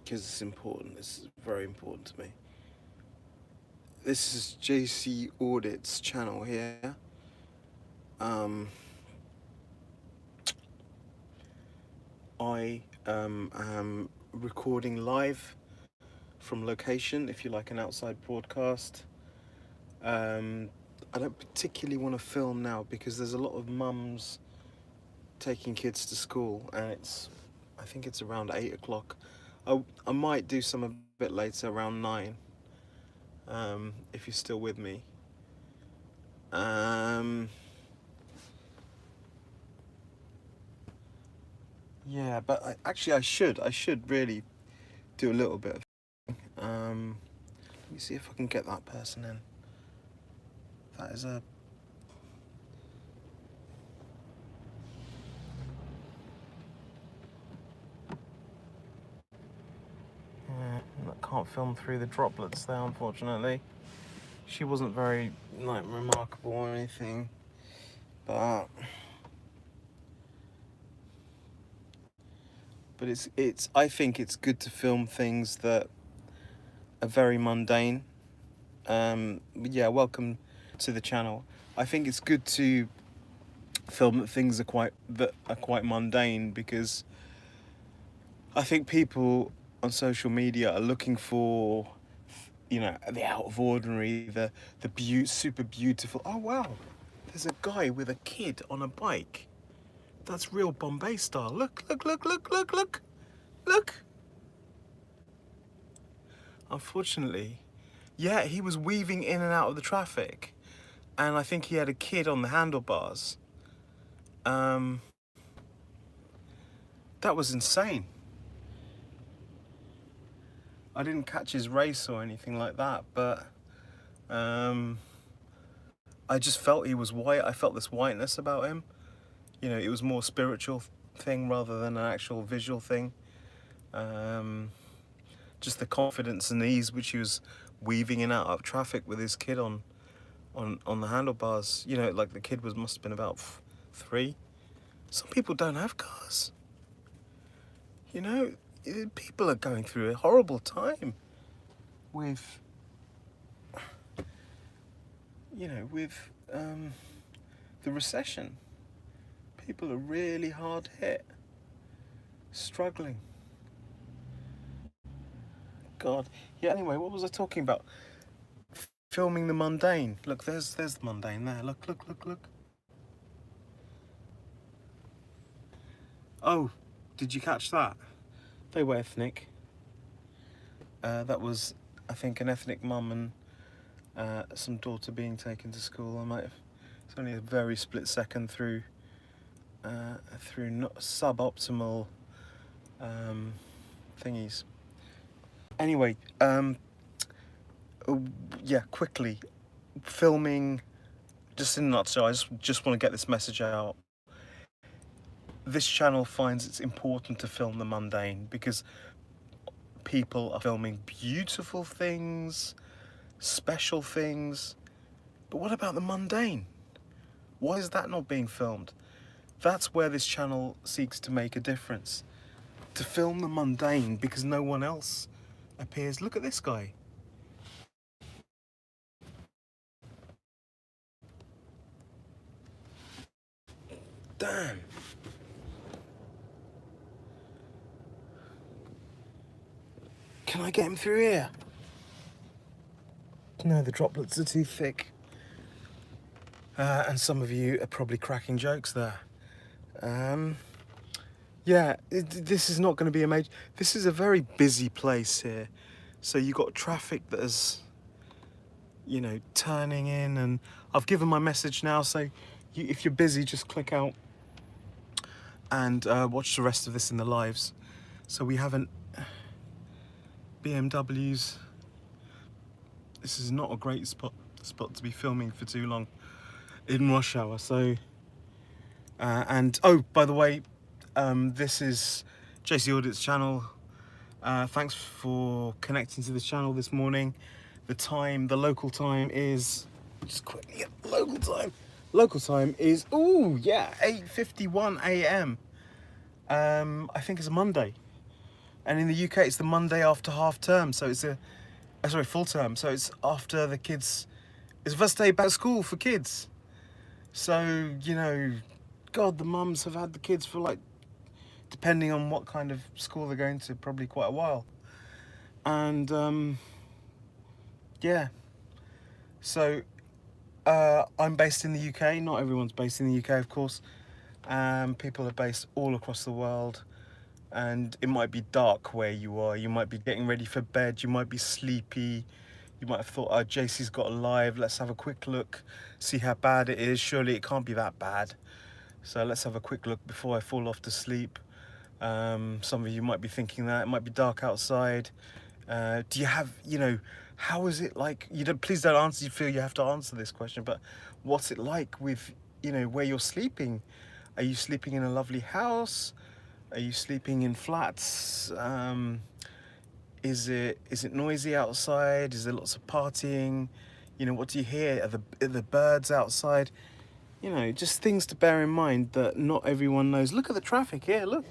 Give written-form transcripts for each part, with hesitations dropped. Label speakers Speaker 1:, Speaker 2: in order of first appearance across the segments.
Speaker 1: because it's important. This is very important to me. This is JC Audits channel here. I am recording live from location, if you like an outside broadcast. I don't particularly want to film now because there's a lot of mums taking kids to school, and I think it's around 8 o'clock. I might do some a bit later, around 9, if you're still with me. Yeah, but I should really do a little bit of let me see if I can get that person in. That is a I can't film through the droplets there, unfortunately. She wasn't very remarkable or anything, but it's I think it's good to film things that are very mundane. Yeah, welcome to the channel. I think it's good to film things that are quite mundane, because I think people on social media are looking for, the out of ordinary, the super beautiful. Oh wow, there's a guy with a kid on a bike. That's real Bombay style. Look. Unfortunately, yeah, he was weaving in and out of the traffic, and I think he had a kid on the handlebars. That was insane. I didn't catch his race or anything like that, but I just felt he was white. I felt this whiteness about him. It was more spiritual thing rather than an actual visual thing. Just the confidence and ease which he was weaving in and out of traffic with his kid on the handlebars. Like the kid must have been about 3. Some people don't have cars. People are going through a horrible time with the recession. People are really hard hit, struggling. God. Yeah, anyway, what was I talking about? Filming the mundane. Look, there's the mundane there. Look. Oh, did you catch that? They were ethnic. That was, I think, an ethnic mum and some daughter being taken to school. It's only a very split second through not suboptimal thingies. Anyway, yeah, quickly, filming, just in a nutshell, I just want to get this message out. This channel finds it's important to film the mundane because people are filming beautiful things, special things, but what about the mundane? Why is that not being filmed? That's where this channel seeks to make a difference. To film the mundane because no one else appears. Look at this guy. Damn. Can I get him through here? No, the droplets are too thick. And some of you are probably cracking jokes there. Yeah, this is not going to be a major... This is a very busy place here. So you've got traffic that is, turning in. And I've given my message now, so if you're busy, just click out and watch the rest of this in the lives. So we haven't... BMWs. This is not a great spot to be filming for too long in rush hour. So, and oh, by the way, this is JC Audits channel. Thanks for connecting to this channel this morning. The local time is, just quickly get local time. Local time is, oh yeah, 8:51 a.m. I think it's a Monday. And in the UK, it's the Monday after half term, so it's sorry, full term. So it's after the kids, it's the first day back to school for kids. So, you know, God, the mums have had the kids for like, depending on what kind of school they're going to, probably quite a while. And yeah, so I'm based in the UK. Not everyone's based in the UK, of course. People are based all across the world. And it might be dark where you are. You might be getting ready for bed. You might be sleepy. You might have thought, oh, JC's got a live. Let's have a quick look, see how bad it is. Surely it can't be that bad. So let's have a quick look before I fall off to sleep. Some of you might be thinking that. It might be dark outside. Do you have, you know, how is it like? You don't, please don't answer. You feel you have to answer this question, but what's it like with, you know, where you're sleeping? Are you sleeping in a lovely house? Are you sleeping in flats? Is it noisy outside? Is there lots of partying? You know, what do you hear? Are the birds outside? You know, just things to bear in mind that not everyone knows. Look at the traffic here. Look.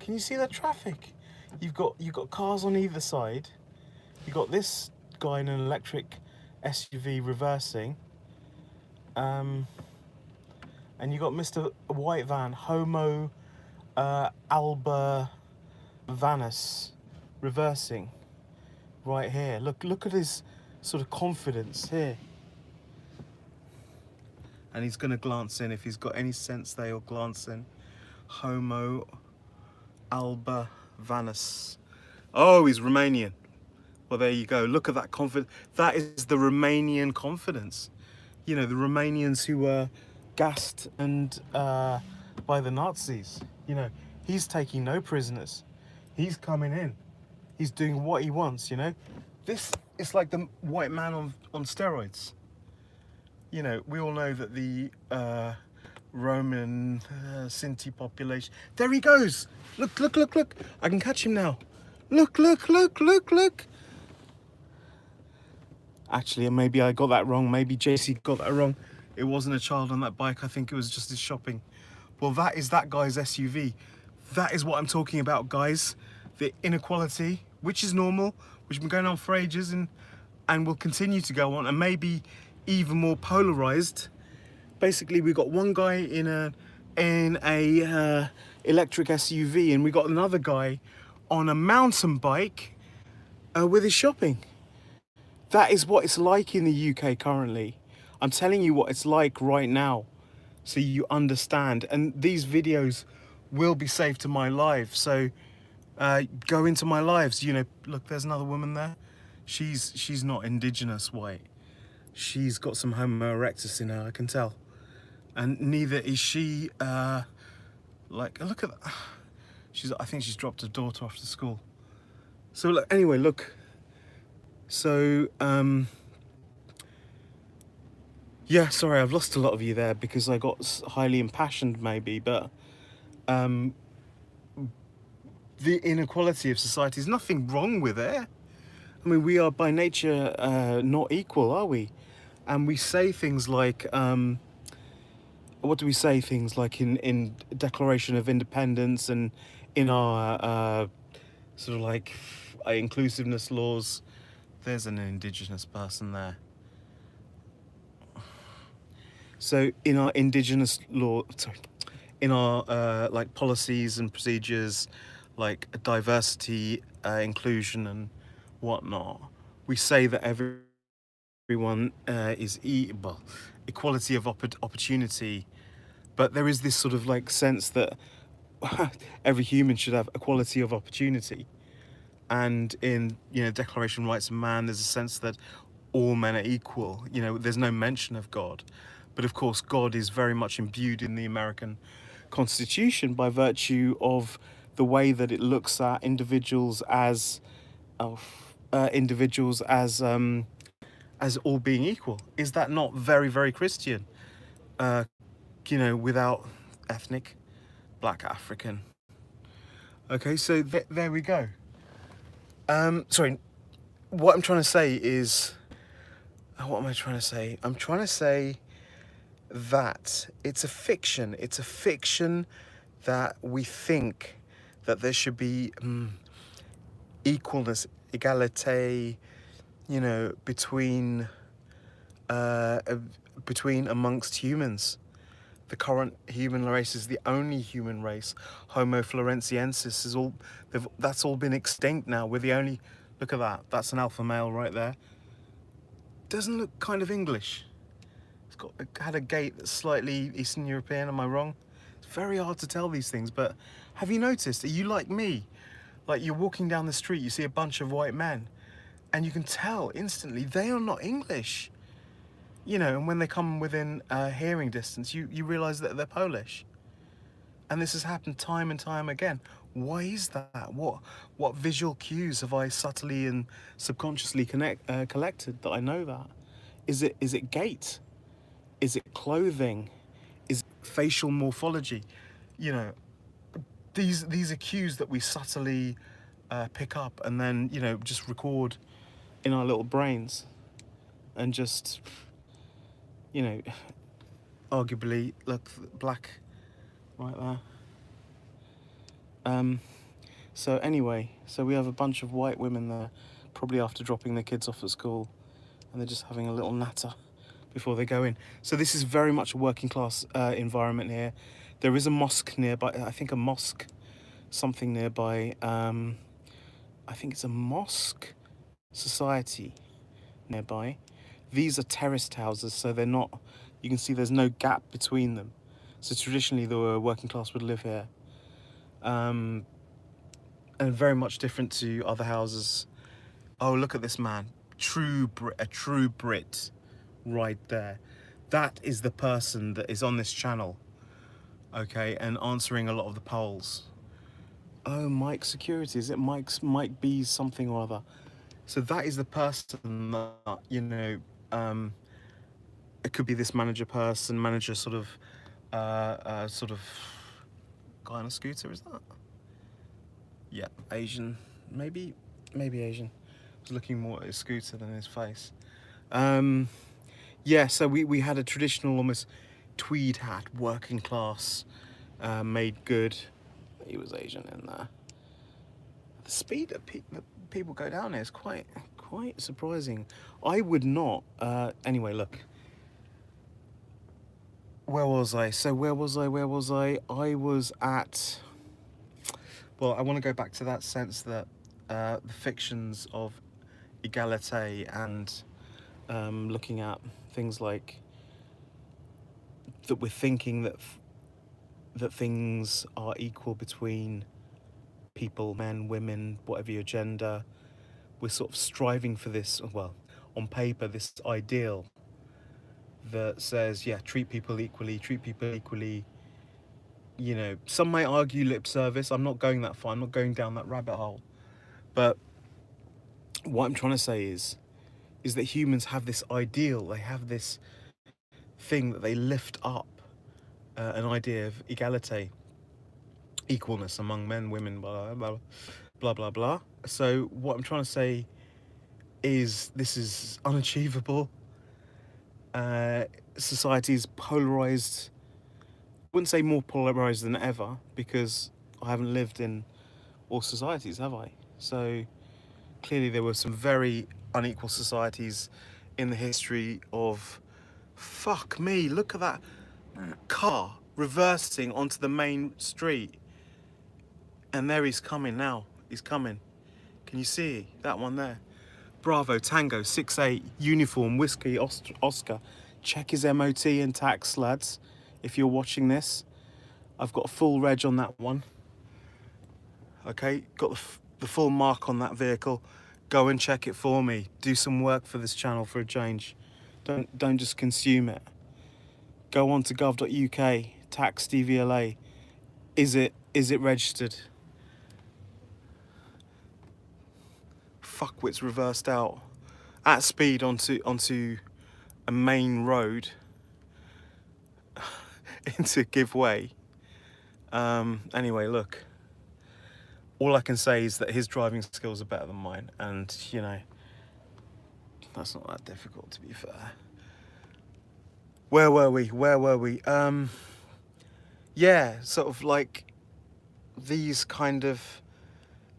Speaker 1: Can you see that traffic? You've got cars on either side. You've got this guy in an electric SUV reversing. And you got Mr. White Van, Homo Alba Vanus, reversing right here. Look at his sort of confidence here. And he's going to glance in. If he's got any sense there, he'll glance in. Homo Alba Vanus. Oh, he's Romanian. Well, there you go. Look at that confidence. That is the Romanian confidence. You know, the Romanians who were gassed and by the Nazis. You know, he's taking no prisoners. He's coming in. He's doing what he wants, you know. This is like the white man on steroids. You know, we all know that the Roman Sinti population. There he goes. Look. I can catch him now. Look. Actually, maybe I got that wrong. Maybe JC got that wrong. It wasn't a child on that bike. I think it was just his shopping. Well, that is that guy's SUV. That is what I'm talking about, guys. The inequality, which is normal, which has been going on for ages and will continue to go on, and maybe even more polarized. Basically, we got one guy in a electric SUV, and we got another guy on a mountain bike with his shopping. That is what it's like in the UK currently. I'm telling you what it's like right now, so you understand. And these videos will be saved to my live. So go into my lives. You know, look, there's another woman there. She's not indigenous white. She's got some Homo erectus in her, I can tell. And neither is she. Like, look at that. I think she's dropped her daughter off to school. So look, anyway, look. So yeah, sorry, I've lost a lot of you there because I got highly impassioned maybe, but the inequality of society, is nothing wrong with it. I mean, we are by nature not equal, are we? And we say things like, what do we say? Things like in Declaration of Independence and in our sort of like inclusiveness laws. There's an indigenous person there. So in our indigenous law, in our like policies and procedures, like diversity, inclusion and whatnot, we say that everyone is equality of opportunity, but there is this sort of like sense that every human should have equality of opportunity. And in, you know, Declaration of Rights of Man, there's a sense that all men are equal. You know, there's no mention of God. But of course, God is very much imbued in the American Constitution by virtue of the way that it looks at individuals as all being equal. Is that not very, very Christian? You know, without ethnic, black, African. Okay, so there we go. Sorry, what I'm trying to say is, what am I trying to say? I'm trying to say that it's a fiction. It's a fiction that we think that there should be equalness, egalite, you know, uh, between amongst humans. The current human race is the only human race. Homo floresiensis is all, that's all been extinct now. We're the only, look at that, that's an alpha male right there. Doesn't look kind of English. Had a gait that's slightly Eastern European, am I wrong? It's very hard to tell these things, but have you noticed, are you like me? Like you're walking down the street, you see a bunch of white men, and you can tell instantly they are not English. You know, and when they come within hearing distance, you realise that they're Polish. And this has happened time and time again. Why is that? What visual cues have I subtly and subconsciously collected that I know that? Is it gait? Is it clothing? Is it facial morphology? You know, these are cues that we subtly pick up and then, you know, just record in our little brains and just, you know, arguably, look, black right there. So anyway, so we have a bunch of white women there, probably after dropping their kids off at school, and they're just having a little natter before they go in. So this is very much a working class environment here. There is a mosque nearby, I think a mosque, something nearby. I think it's a mosque society nearby. These are terraced houses, so they're not, you can see there's no gap between them. So traditionally the working class would live here. And very much different to other houses. Oh, look at this man. A true Brit right there. That is the person that is on this channel, okay, and answering a lot of the polls. Oh, Mike Security, is it Mike B's something or other? So that is the person that, you know, it could be this manager sort of guy on a scooter, is that? Yeah, Asian, maybe Asian. I was looking more at his scooter than his face. Yeah, so we had a traditional almost tweed hat, working class, made good. He was Asian in there. The speed that people go down there is quite surprising. I would not. Anyway, look. Where was I? So where was I? I was at. Well, I want to go back to that sense that the fictions of egalite and looking at things like that, we're thinking that things are equal between people, men, women, whatever your gender. We're sort of striving for this, well, on paper, this ideal that says, yeah, treat people equally, you know. Some might argue lip service. I'm not going that far, I'm not going down that rabbit hole. But what I'm trying to say is that humans have this ideal, they have this thing that they lift up, an idea of egality, equalness among men, women, blah, blah, blah, blah, blah. So what I'm trying to say is this is unachievable. Society is polarized. I wouldn't say more polarized than ever, because I haven't lived in all societies, have I? So clearly there were some very unequal societies in the history of, fuck me, look at that car reversing onto the main street. And there he's coming now, he's coming. Can you see that one there? Bravo, Tango, 6'8", uniform, whiskey, Oscar. Check his MOT and tax, lads, if you're watching this. I've got a full reg on that one. Okay, got the full mark on that vehicle. Go and check it for me. Do some work for this channel for a change. Don't just consume it. Go on to gov.uk, tax DVLA. Is it registered? Fuckwits reversed out at speed onto a main road into give way. Anyway, look, all I can say is that his driving skills are better than mine, and you know, that's not that difficult, to be fair. Where were we? Yeah, sort of like these kind of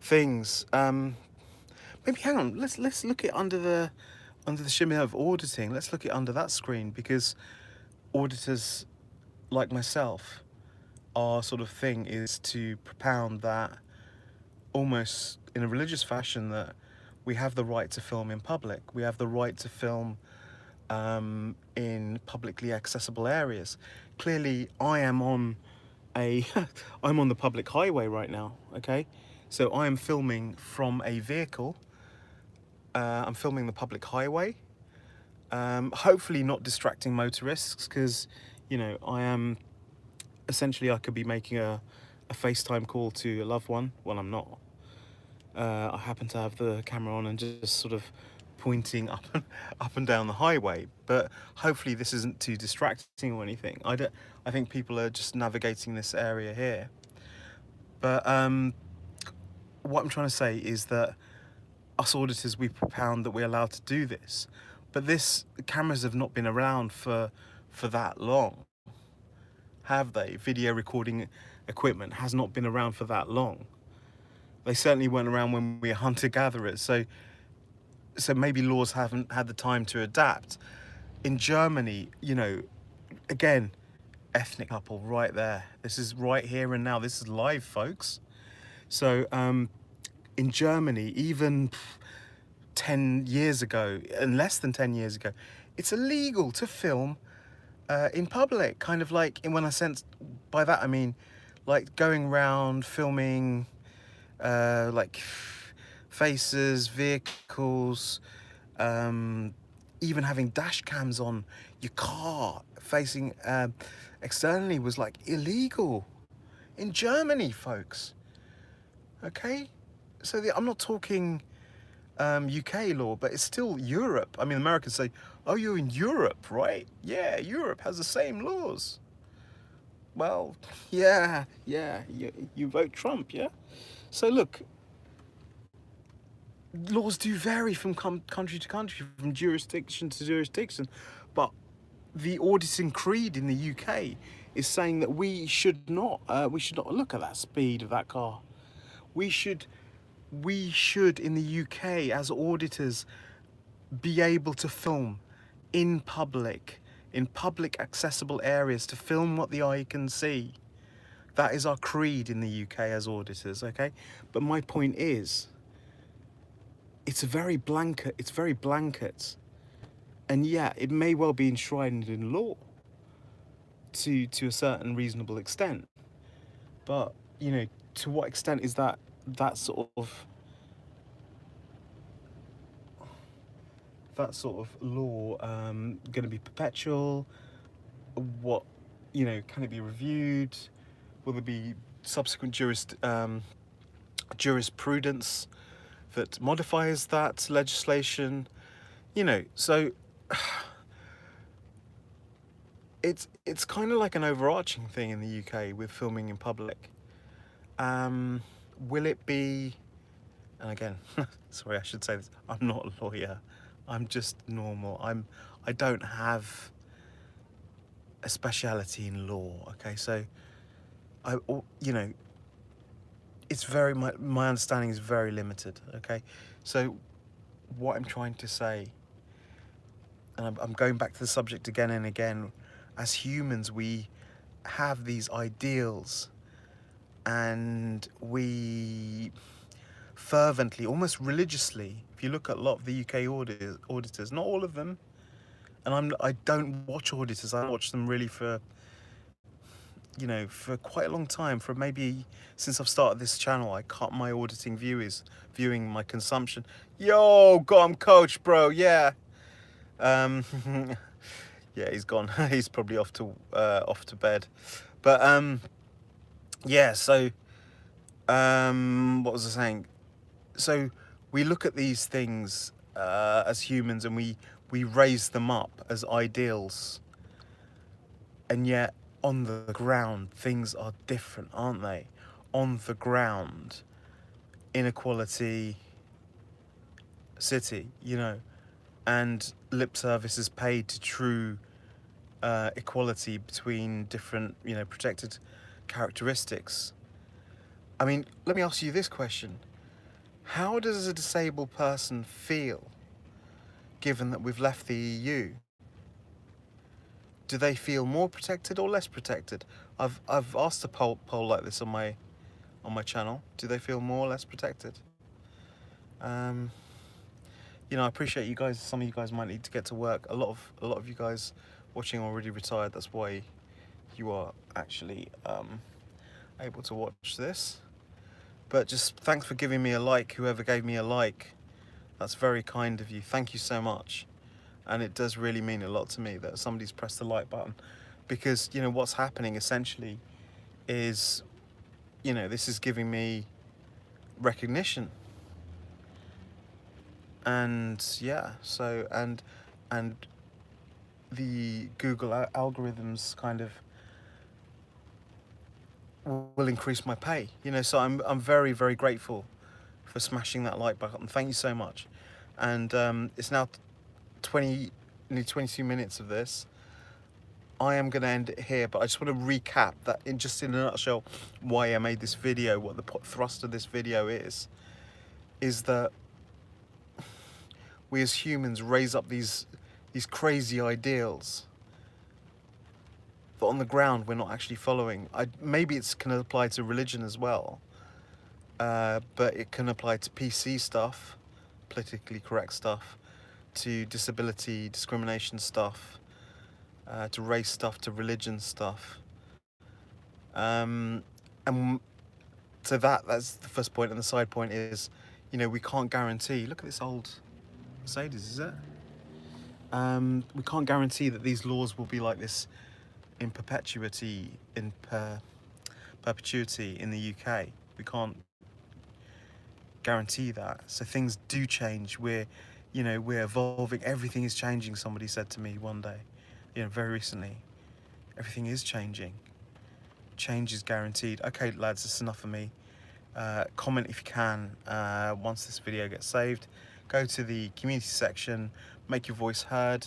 Speaker 1: things. Maybe hang on. Let's look at under the shimmer of auditing. Let's look at under that screen, because auditors like myself, our sort of thing is to propound that, almost in a religious fashion, that we have the right to film in public. We have the right to film in publicly accessible areas. Clearly, I am on a I'm on the public highway right now. Okay, so I am filming from a vehicle. I'm filming the public highway. Hopefully not distracting motorists, because, you know, I am essentially, I could be making a FaceTime call to a loved one. Well, I'm not. I happen to have the camera on and just sort of pointing up and down the highway. But hopefully this isn't too distracting or anything. I think people are just navigating this area here. But what I'm trying to say is that us auditors, we propound that we're allowed to do this. But cameras have not been around for that long, have they? Video recording equipment has not been around for that long. They certainly weren't around when we were hunter-gatherers. So maybe laws haven't had the time to adapt. In Germany, you know, again, ethnic couple right there. This is right here and now. This is live, folks. So in Germany, even 10 years ago, and less than 10 years ago, it's illegal to film in public. Kind of like, and when I sense by that, I mean like going around filming like faces, vehicles, even having dash cams on your car facing externally was like illegal in Germany, folks. Okay, so I'm not talking UK law, but it's still Europe. I mean, Americans say, oh, you're in Europe, right? Yeah, Europe has the same laws. Well, yeah, you vote Trump, yeah? So look, laws do vary from country to country, from jurisdiction to jurisdiction, but the auditing creed in the UK is saying that we should not look at that speed of that car. We should in the UK as auditors be able to film in public accessible areas, to film what the eye can see. That is our creed in the UK as auditors, okay? But my point is, it's very blanket. And yeah, it may well be enshrined in law to a certain reasonable extent. But, you know, to what extent is that sort of law going to be perpetual? What, you know, can it be reviewed? Will there be subsequent jurisprudence that modifies that legislation? You know, so it's kind of like an overarching thing in the UK with filming in public. Will it be, and again, sorry, I should say this, I'm not a lawyer, I'm just normal. I don't have a speciality in law, okay? So you know, it's very, my understanding is very limited, okay? So what I'm trying to say, and I'm going back to the subject again and again, as humans, we have these ideals, and we fervently, almost religiously, if you look at a lot of the UK auditors, not all of them, and I don't watch auditors, I watch them really for, you know, for quite a long time, for maybe since I've started this channel. I cut my auditing viewing my consumption. Yo, got him, coach, bro, yeah. Yeah, he's gone. He's probably off to bed. But yeah, so what was I saying? So we look at these things as humans, and we raise them up as ideals, and yet on the ground things are different, aren't they? On the ground, inequality city, you know, and lip service is paid to true equality between different, you know, protected characteristics. I mean, let me ask you this question. How does a disabled person feel given that we've left the EU? Do they feel more protected or less protected? I've asked a poll like this on my channel. Do they feel more or less protected? Um, you know, I appreciate you guys. Some of you guys might need to get to work. A lot of you guys watching are already retired. That's why you are actually able to watch this. But just thanks for giving me a like. Whoever gave me a like, that's very kind of you. Thank you so much. And it does really mean a lot to me that somebody's pressed the like button, because you know what's happening essentially is, you know, this is giving me recognition. And yeah, so and the Google algorithms kind of will increase my pay, you know, so I'm very, very grateful for smashing that like button. Thank you so much. And it's now nearly 22 minutes of this. I am going to end it here, but I just want to recap that in a nutshell why I made this video, what the thrust of this video is that we as humans raise up these crazy ideals that on the ground we're not actually following. Maybe it's can apply to religion as well, but it can apply to PC stuff, politically correct stuff, to disability discrimination stuff, to race stuff, to religion stuff. And so that's the first point. And the side point is, you know, we can't guarantee, look at this old Mercedes, is it? We can't guarantee that these laws will be like this in perpetuity, perpetuity in the UK. We can't guarantee that. So things do change. We're evolving. Everything is changing. Somebody said to me one day, you know, very recently, everything is changing. Change is guaranteed. Okay, lads, that's enough for me. Comment if you can. Once this video gets saved, go to the community section, make your voice heard,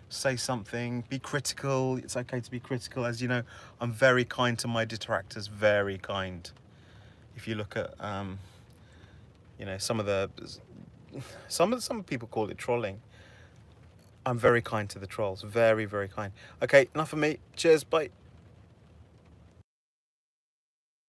Speaker 1: say something, be critical. It's okay to be critical. As you know, I'm very kind to my detractors, very kind. If you look at, you know, some people call it trolling. I'm very kind to the trolls, very, very kind. Okay, enough of me. Cheers, bye.